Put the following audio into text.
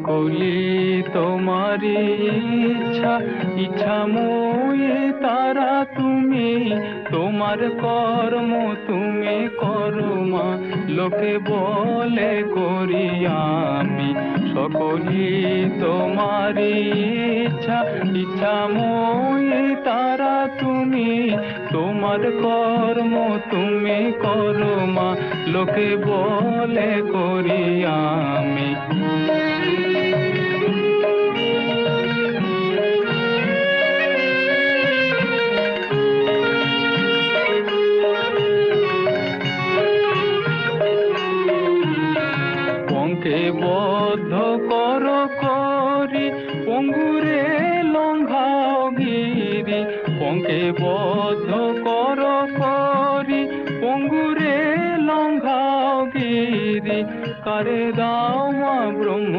সকলি তোমারি ইচ্ছা, ইচ্ছাময়ী তারা তুমি, তোমার কর্ম তুমি করো মা, লোকে বলে করি আমি। সকলি তোমারি ইচ্ছা, ইচ্ছাময়ী তারা তুমি, তোমার কর্ম তুমি করো মা, লোকে বলে করি আমি। পঙ্কে বদ্ধ কর করি, পঙ্গুরে লঙ্ঘাও গিরি। পঙ্কে বদ্ধ কর করি, পঙ্গুরে লঙ্ঘাও গিরি। কারে দাও মা ব্রহ্ম